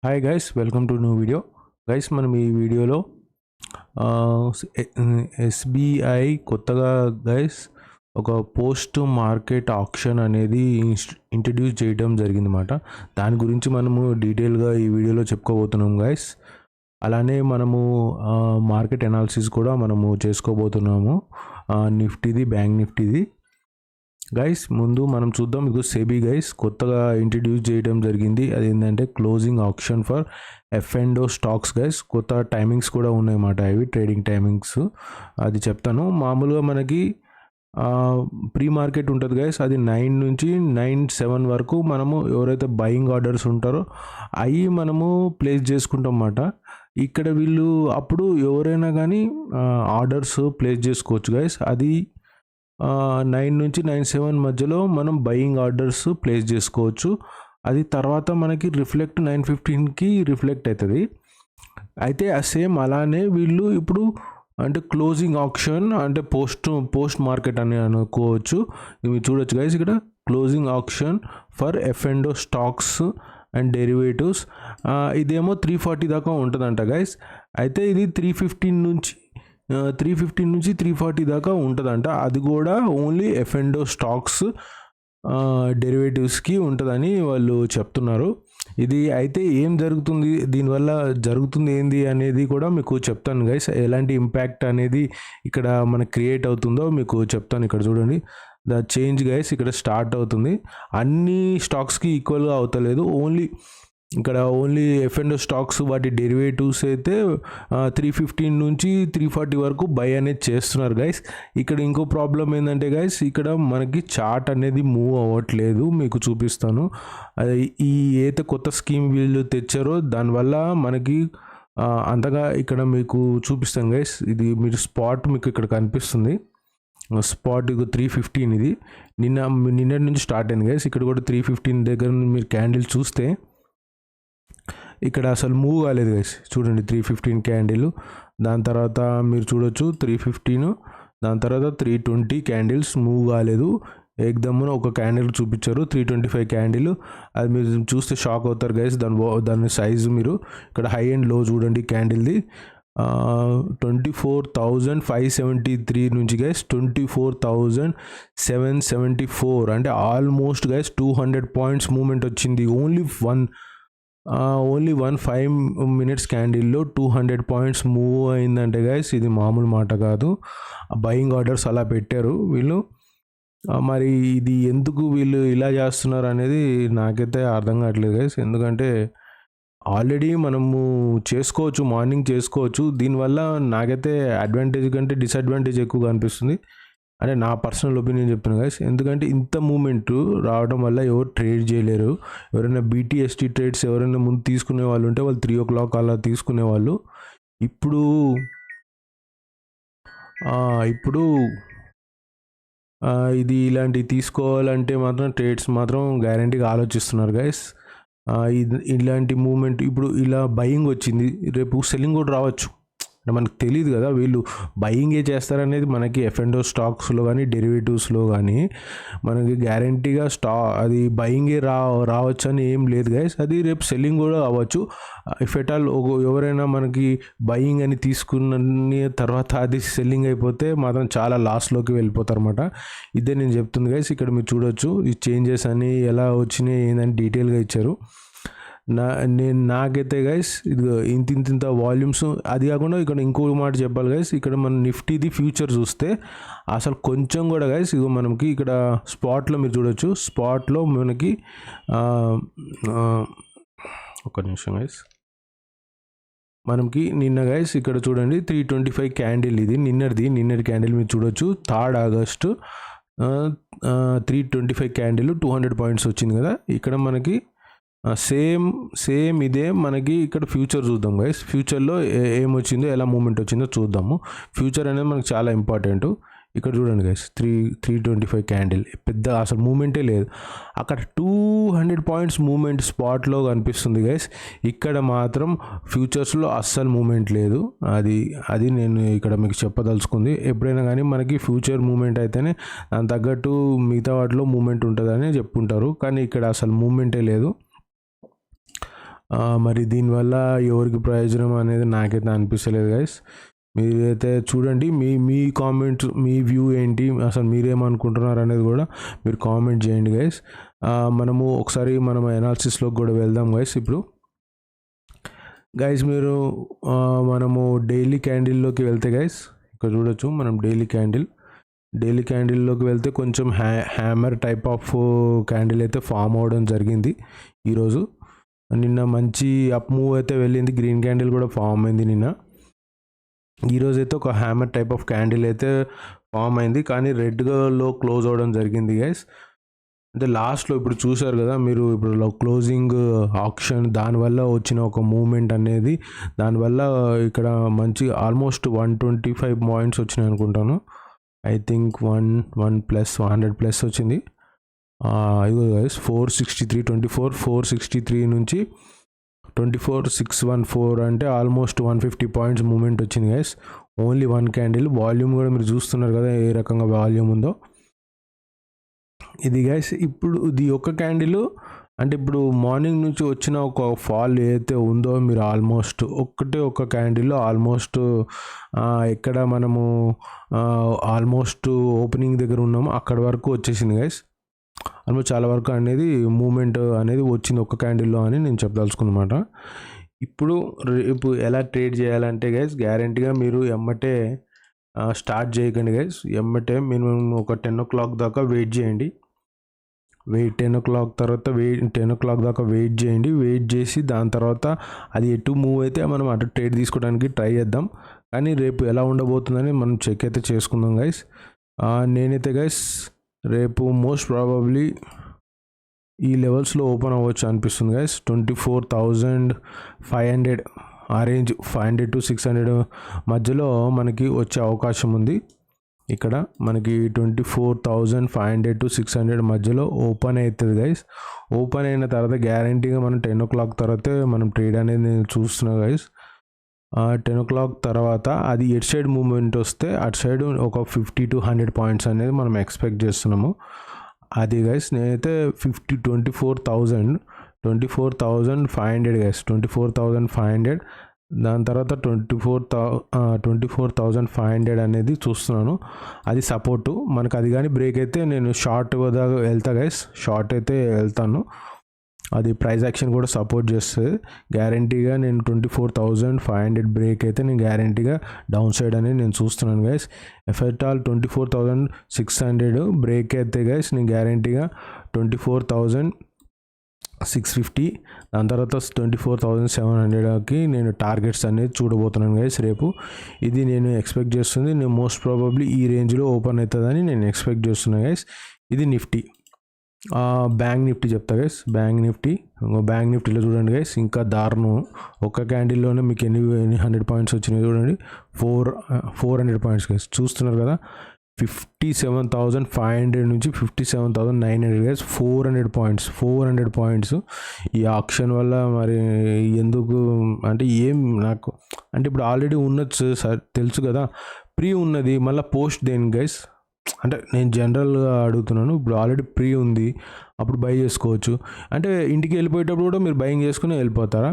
Hi guys, welcome to new video. Guys, మనం ఈ వీడియోలో ఎస్బీఐ కొత్తగా గైస్ ఒక పోస్ట్ మార్కెట్ ఆప్షన్ అనేది ఇంట్రడ్యూస్ చేయడం జరిగిందన్నమాట. దాని గురించి మనము డీటెయిల్గా ఈ వీడియోలో చెప్పుకోబోతున్నాం గైస్. అలానే మనము మార్కెట్ అనాలిసిస్ కూడా మనము చేసుకోబోతున్నాము, నిఫ్టీది, బ్యాంక్ నిఫ్టీది. గైస్, ముందు మనం చూద్దాం. ఇది సెబీ గైస్ కొత్తగా ఇంట్రడ్యూస్ చేయడం జరిగింది. అది ఏంటంటే closing option for F&O stocks guys. కొత్త టైమింగ్స్ కూడా ఉన్నాయన్నమాట, ఇవి ట్రేడింగ్ టైమింగ్స్. అది చెప్తాను. మామూలుగా మనకి ప్రీ మార్కెట్ ఉంటుంది గైస్, అది 9 నుంచి 9-7 వరకు మనము ఎవరైతే బయింగ్ ఆర్డర్స్ ఉంటారో అవి మనము ప్లేస్ చేసుకుంటాం అన్నమాట. ఇక్కడ వీళ్ళు అప్పుడు ఎవరైనా కానీ ఆర్డర్స్ ప్లేస్ చేసుకోవచ్చు గైస్. అది 9 నుంచి 9-7 మధ్యలో మనం బయింగ్ ఆర్డర్స్ ప్లేస్ చేసుకోవచ్చు. అది తర్వాత మనకి 9:15కి రిఫ్లెక్ట్ అవుతుంది. అయితే సేమ్ అలానే వీళ్ళు ఇప్పుడు అంటే క్లోజింగ్ ఆప్షన్ అంటే పోస్ట్ మార్కెట్ అని అనుకోవచ్చు. మీరు చూడొచ్చు గైస్, ఇక్కడ closing option for F&O stocks and derivatives. ఇదేమో 340 దాకా ఉంటుందంట గైస్. అయితే ఇది 315 నుంచి 340 దాకా ఉంటుందంట. అది కూడా ఓన్లీ ఎఫ్&ఓ స్టాక్స్ డెరివేటివ్స్కి ఉంటుందని వాళ్ళు చెప్తున్నారు. ఇది అయితే ఏం జరుగుతుంది, దీనివల్ల జరుగుతుంది ఏంది అనేది కూడా మీకు చెప్తాను గైస్. ఎలాంటి ఇంపాక్ట్ అనేది ఇక్కడ మనకు క్రియేట్ అవుతుందో మీకు చెప్తాను. ఇక్కడ చూడండి, ద చేంజ్ గైస్ ఇక్కడ స్టార్ట్ అవుతుంది. అన్ని స్టాక్స్కి ఈక్వల్గా అవుతలేదు. ఓన్లీ ఎఫ్&ఓ స్టాక్స్ వాటి డెరివేటివ్స్ అయితే 315 నుంచి 340 వరకు బై అనేది చేస్తున్నారు గైస్. ఇక్కడ ఇంకో ప్రాబ్లం ఏంటంటే గైస్, ఇక్కడ మనకి చార్ట్ అనేది మూవ్ అవ్వట్లేదు. మీకు చూపిస్తాను. ఈ ఏదైతే కొత్త స్కీమ్ వీళ్ళు తెచ్చారో దానివల్ల మనకి అంతగా ఇక్కడ మీకు చూపిస్తాను గైస్. ఇది మీరు స్పాట్ మీకు ఇక్కడ కనిపిస్తుంది. స్పాట్ 315 ఇది నిన్నటి నుంచి స్టార్ట్ అయింది గైస్. ఇక్కడ కూడా 315 దగ్గర మీరు క్యాండిల్ చూస్తే ఇక్కడ అసలు మూవ్ కాలేదు గైస్. చూడండి, 315 క్యాండిల్. దాని తర్వాత మీరు చూడొచ్చు 315, దాని తర్వాత 320 క్యాండిల్స్ మూవ్ కాలేదు. ఏకదమ్మున ఒక క్యాండిల్ చూపించారు 325 క్యాండిల్. అది మీరు చూస్తే షాక్ అవుతారు గైస్. దాని సైజు మీరు ఇక్కడ హై అండ్ లో చూడండి. క్యాండిల్ది 24,573 నుంచి గైస్ 24,774, అంటే ఆల్మోస్ట్ గైస్ 200 పాయింట్స్ మూవ్మెంట్ వచ్చింది. ఓన్లీ 5 minutes క్యాండిల్లో 200 పాయింట్స్ మూవ్ అయిందంటే గైస్, ఇది మామూలు మాట కాదు. బయింగ్ ఆర్డర్స్ అలా పెట్టారు వీళ్ళు. మరి ఇది ఎందుకు వీళ్ళు ఇలా చేస్తున్నారు అనేది నాకైతే అర్థం కావట్లేదు గైస్. ఎందుకంటే ఆల్రెడీ మనము చేసుకోవచ్చు, మార్నింగ్ చేసుకోవచ్చు. దీనివల్ల నాకైతే అడ్వాంటేజ్ కంటే డిసడ్వాంటేజ్ ఎక్కువగా అనిపిస్తుంది. అంటే నా పర్సనల్ ఒపీనియన్ చెప్తున్నా గైస్. ఎందుకంటే ఇంత మూమెంట్ రావడం వల్ల ఎవరు ట్రేడ్ చేయలేరు. ఎవరైనా BTST ట్రేడ్స్ ఎవరైనా ముందు తీసుకునే వాళ్ళు ఉంటే వాళ్ళు 3 o'clock అలా తీసుకునేవాళ్ళు. ఇప్పుడు ఇది ఇలాంటివి తీసుకోవాలంటే మాత్రం ట్రేడ్స్ మాత్రం గ్యారంటీగా ఆలోచిస్తున్నారు గైస్. ఇలాంటి మూమెంట్ ఇప్పుడు ఇలా బయింగ్ వచ్చింది, రేపు సెల్లింగ్ కూడా రావచ్చు. అంటే మనకు తెలియదు కదా, వీళ్ళు బయింగే చేస్తారనేది మనకి ఎఫ్&ఓ స్టాక్స్లో కానీ డెరివేటివ్స్లో కానీ మనకి గ్యారంటీగా అది బయింగే రావచ్చు అని ఏం లేదు గైస్. అది రేపు సెల్లింగ్ కూడా అవ్వచ్చు. ఇఫ్ ఎట్ ఆల్ ఎవరైనా మనకి బయింగ్ అని తీసుకున్న తర్వాత అది సెల్లింగ్ అయిపోతే మాత్రం చాలా లాస్లోకి వెళ్ళిపోతారు అన్నమాట. ఇదే నేను చెప్తుంది గైస్. ఇక్కడ మీరు చూడొచ్చు ఈ చేంజెస్ అని ఎలా వచ్చినాయి ఏందని డీటెయిల్గా ఇచ్చారు. నాకైతే గైస్ ఇది ఇంత వాల్యూమ్స్. అది కాకుండా ఇక్కడ ఇంకో మాట చెప్పాలి గైస్, ఇక్కడ మన నిఫ్టీది ఫ్యూచర్ చూస్తే అసలు కొంచెం కూడా గైస్, ఇగో మనకి ఇక్కడ స్పాట్లో మీరు చూడొచ్చు. స్పాట్లో మనకి ఒక నిమిషం గైస్, మనకి నిన్న గైస్ ఇక్కడ చూడండి 325 క్యాండిల్, ఇది నిన్నటి క్యాండిల్ మీరు చూడొచ్చు. 3rd August 325 క్యాండిల్ 200 పాయింట్స్ వచ్చింది కదా. ఇక్కడ మనకి సేమ్ ఇదే మనకి ఇక్కడ ఫ్యూచర్ చూద్దాం గైస్. ఫ్యూచర్లో ఏమొచ్చిందో, ఎలా మూమెంట్ వచ్చిందో చూద్దాము. ఫ్యూచర్ అనేది మనకు చాలా ఇంపార్టెంట్. ఇక్కడ చూడండి గైస్, 325 క్యాండిల్ పెద్ద అసలు మూమెంటే లేదు. అక్కడ 200 పాయింట్స్ మూమెంట్ స్పాట్లో కనిపిస్తుంది గైస్. ఇక్కడ మాత్రం ఫ్యూచర్స్లో అస్సలు మూమెంట్ లేదు. అది నేను ఇక్కడ మీకు చెప్పదలుచుకుంది. ఎప్పుడైనా కానీ మనకి ఫ్యూచర్ మూమెంట్ అయితేనే దాని తగ్గట్టు మిగతా వాటిలో మూమెంట్ ఉంటుందని చెప్పుకుంటారు, కానీ ఇక్కడ అసలు మూమెంటే లేదు. మరి దీనివల్ల ఎవరికి ప్రయోజనం అనేది నాకైతే అనిపిస్తలేదు గైస్. మీరైతే చూడండి, మీ కామెంట్స్, మీ వ్యూ ఏంటి, అసలు మీరేమనుకుంటున్నారు అనేది కూడా మీరు కామెంట్ చేయండి గైస్. మనము ఒకసారి మనం అనాలిసిస్లోకి కూడా వెళ్దాం గైస్. ఇప్పుడు గైస్ మీరు మనము డైలీ క్యాండిల్లోకి వెళ్తే గైస్, ఇక్కడ చూడొచ్చు మనం డైలీ క్యాండిల్లోకి వెళ్తే కొంచెం హ్యామర్ టైప్ ఆఫ్ క్యాండిల్ అయితే ఫామ్ అవ్వడం జరిగింది ఈరోజు. నిన్న మంచి అప్ మూవ్ అయితే వెళ్ళింది, గ్రీన్ క్యాండిల్ కూడా ఫామ్ అయింది నిన్న. ఈరోజు అయితే ఒక హ్యామర్ టైప్ ఆఫ్ క్యాండిల్ అయితే ఫామ్ అయింది, కానీ రెడ్లో క్లోజ్ అవ్వడం జరిగింది గైస్. అంటే లాస్ట్లో ఇప్పుడు చూసారు కదా మీరు, ఇప్పుడు క్లోజింగ్ ఆప్షన్ దానివల్ల వచ్చిన ఒక మూమెంట్ అనేది, దానివల్ల ఇక్కడ మంచి ఆల్మోస్ట్ 125 పాయింట్స్ వచ్చినాయి అనుకుంటాను. ఐ థింక్ 100+ వచ్చింది. ఇదిగో గైస్ 463.24, 463 నుంచి 24,614 అంటే ఆల్మోస్ట్ 150 పాయింట్స్ మూమెంట్ వచ్చింది guys. Only one candle. Volume కూడా మీరు చూస్తున్నారు కదా ఏ రకంగా వాల్యూమ్ ఉందో. ఇది గైస్ ఇప్పుడు ఇది ఒక క్యాండిల్. అంటే ఇప్పుడు మార్నింగ్ నుంచి వచ్చిన ఒక ఫాల్ ఏదైతే ఉందో, మీరు ఆల్మోస్ట్ ఒక క్యాండిల్లో ఆల్మోస్ట్ ఎక్కడ మనము ఆల్మోస్ట్ ఓపెనింగ్ దగ్గర ఉన్నామో అక్కడ వరకు వచ్చేసింది గైస్. ఆల్మోస్ట్ చాలా వరకు అనేది మూమెంట్ అనేది వచ్చింది ఒక క్యాండిల్లో అని నేను చెప్పదలుచుకున్నమాట. ఇప్పుడు రేపు ఎలా ట్రేడ్ చేయాలంటే గైస్, గ్యారెంటీగా మీరు ఎమ్మటే స్టార్ట్ చేయకండి గైస్. ఎమ్మటే మినిమం ఒక 10 o'clock దాకా వెయిట్ చేయండి. 10 o'clock తర్వాత 10 o'clock దాకా వెయిట్ చేయండి. వెయిట్ చేసి దాని తర్వాత అది ఎటు మూవ్ అయితే మనం అటు ట్రేడ్ తీసుకోవడానికి ట్రై చేద్దాం. కానీ రేపు ఎలా ఉండబోతుందని మనం చెక్ అయితే చేసుకుందాం గైస్. నేనైతే గైస్ రేపు మోస్ట్ ప్రాబబ్లీ ఈ లెవెల్స్లో ఓపెన్ అవ్వచ్చు అనిపిస్తుంది గైస్. 24,500 ఆ రేంజ్, 500 to 600 మధ్యలో మనకి వచ్చే అవకాశం ఉంది. ఇక్కడ మనకి 24,500 to 600 మధ్యలో ఓపెన్ అవుతుంది గైస్. ఓపెన్ అయిన తర్వాత గ్యారంటీగా మనం 10 o'clock తర్వాతే మనం ట్రేడ్ అనేది నేను చూస్తున్నా గైస్. 10 o'clock తర్వాత అది ఎట్ సైడ్ మూవ్మెంట్ వస్తే అటు సైడ్ ఒక 50 to 100 పాయింట్స్ అనేది మనం ఎక్స్పెక్ట్ చేస్తున్నాము. అది గైస్ నేనైతే 24,500 గైస్, 24,500. దాని తర్వాత 24,500 అనేది చూస్తున్నాను. అది సపోర్టు మనకు. అది కానీ బ్రేక్ అయితే నేను షార్ట్ దాకా వెళ్తా గైస్, షార్ట్ అయితే వెళ్తాను. అది ప్రైస్ యాక్షన్ కూడా సపోర్ట్ చేస్తుంది గ్యారంటీగా. నేను 24,500 బ్రేక్ అయితే నేను గ్యారంటీగా డౌన్ సైడ్ అనేది నేను చూస్తున్నాను గైస్. ఎఫెక్ట్ ఆల్ 24,600 బ్రేక్ అయితే గైస్ నేను గ్యారంటీగా 24,650, దాని తర్వాత 24,700కి నేను టార్గెట్స్ అనేది చూడబోతున్నాను గైస్ రేపు. ఇది నేను ఎక్స్పెక్ట్ చేస్తుంది. నేను మోస్ట్ ప్రాబబ్లీ ఈ రేంజ్లో ఓపెన్ అవుతుందని నేను ఎక్స్పెక్ట్ చేస్తున్నాను గైస్. ఇది నిఫ్టీ. బ్యాంక్ నిఫ్టీ చెప్తా గైస్. బ్యాంక్ నిఫ్టీలో చూడండి గైస్, ఇంకా దారుణం. ఒక క్యాండిల్లోనే మీకు ఎన్ని 100 పాయింట్స్ వచ్చినాయి చూడండి. 400 పాయింట్స్ గైస్. చూస్తున్నారు కదా, 57,500 నుంచి 57,900 గైస్. 400 పాయింట్స్ ఈ ఆప్షన్ వల్ల. మరి ఎందుకు అంటే నాకు అంటే ఇప్పుడు ఆల్రెడీ ఉన్నది సార్ తెలుసు కదా, ప్రీ ఉన్నది, మళ్ళీ పోస్ట్ దేని గైస్. అంటే నేను జనరల్గా అడుగుతున్నాను. ఇప్పుడు ఆల్రెడీ ప్రీ ఉంది, అప్పుడు బై చేసుకోవచ్చు. అంటే ఇంటికి వెళ్ళిపోయేటప్పుడు కూడా మీరు బయింగ్ చేసుకుని వెళ్ళిపోతారా?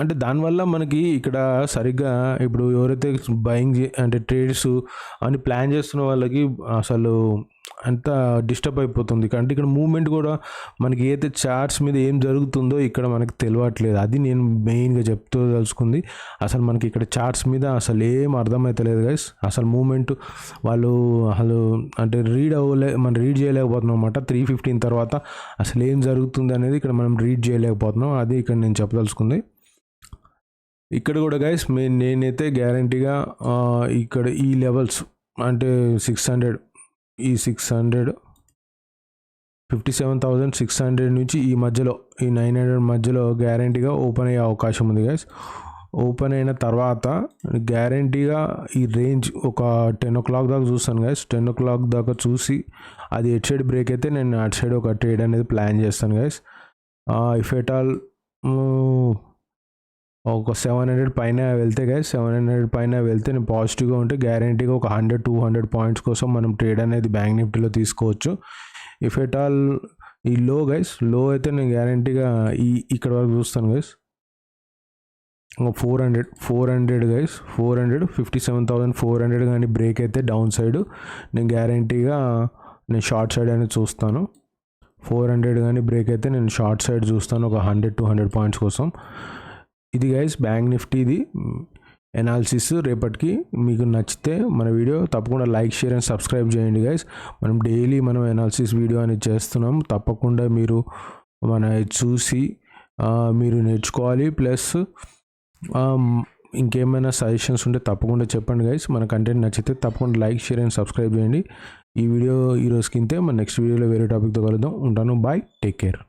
అంటే దానివల్ల మనకి ఇక్కడ సరిగ్గా ఇప్పుడు ఎవరైతే బయింగ్ అంటే ట్రేడ్స్ అని ప్లాన్ చేస్తున్న వాళ్ళకి అసలు అంత డిస్టర్బ్ అయిపోతుంది. అంటే ఇక్కడ మూవ్మెంట్ కూడా మనకి ఏదైతే చార్ట్స్ మీద ఏం జరుగుతుందో ఇక్కడ మనకి తెలియట్లేదు. అది నేను మెయిన్గా చెప్తూ తెలుసుకుంది. అసలు మనకి ఇక్కడ చార్ట్స్ మీద అసలు ఏం అర్థమవుతలేదు గైస్. అసలు మూవ్మెంట్ వాళ్ళు అసలు అంటే మనం రీడ్ చేయలేకపోతున్నాం అన్నమాట. 3:15 తర్వాత అసలు ఏం జరుగుతుంది అనేది ఇక్కడ మనం రీడ్ చేయలేకపోతున్నాం. అది ఇక్కడ నేను చెప్పదలుచుకుంది. ఇక్కడ కూడా గైస్ నేనైతే గ్యారంటీగా ఇక్కడ ఈ లెవెల్స్ అంటే 600, ఈ 600, 57,600 నుంచి ఈ మధ్యలో ఈ 900 మధ్యలో గ్యారంటీగా ఓపెన్ అయ్యే అవకాశం ఉంది గైస్. ఓపెన్ అయిన తర్వాత గ్యారంటీగా ఈ రేంజ్ ఒక 10 o'clock దాకా చూస్తాను గైస్. 10 o'clock దాకా చూసి అది ఎట్ సైడ్ బ్రేక్ అయితే నేను అటు సైడ్ ఒక ట్రేడ్ అనేది ప్లాన్ చేస్తాను గైస్. ఇఫ్ ఎట్ ఆల్ ఒక 700 పైన వెళ్తే గైస్, 700 పైన వెళ్తే నేను పాజిటివ్గా ఉంటే గ్యారంటీగా ఒక 100-200 పాయింట్స్ కోసం మనం ట్రేడ్ అనేది బ్యాంక్ నిఫ్టీలో తీసుకోవచ్చు. ఇఫ్ ఎట్ ఆల్ ఈ లో గైస్, లో అయితే నేను గ్యారంటీగా ఇక్కడ వరకు చూస్తాను గైస్. 400 గైస్, 57,400 కానీ బ్రేక్ అయితే డౌన్ సైడ్ నేను గ్యారంటీగా నేను షార్ట్ సైడ్ అనేది చూస్తాను. 400 కానీ బ్రేక్ అయితే నేను షార్ట్ సైడ్ చూస్తాను ఒక 100-200 పాయింట్స్ కోసం. ఇది గైస్ బ్యాంక్ నిఫ్టీది ఎనాలిసిస్. రేపటికి మీకు నచ్చితే మన వీడియో తప్పకుండా లైక్, షేర్ అండ్ సబ్స్క్రైబ్ చేయండి గైస్. మనం డైలీ ఎనాలిసిస్ వీడియో అనేది చేస్తున్నాం. తప్పకుండా మీరు చూసి మీరు నేర్చుకోవాలి. ప్లస్ ఇంకేమైనా సజెషన్స్ ఉంటే తప్పకుండా చెప్పండి గైస్. మన కంటెంట్ నచ్చితే తప్పకుండా లైక్, షేర్ అండ్ సబ్స్క్రైబ్ చేయండి. ఈ వీడియో ఈరోజుకి ఇంతే. మన నెక్స్ట్ వీడియోలో వేరే టాపిక్తో కలుద్దాం. ఉంటాను. Bye, take care.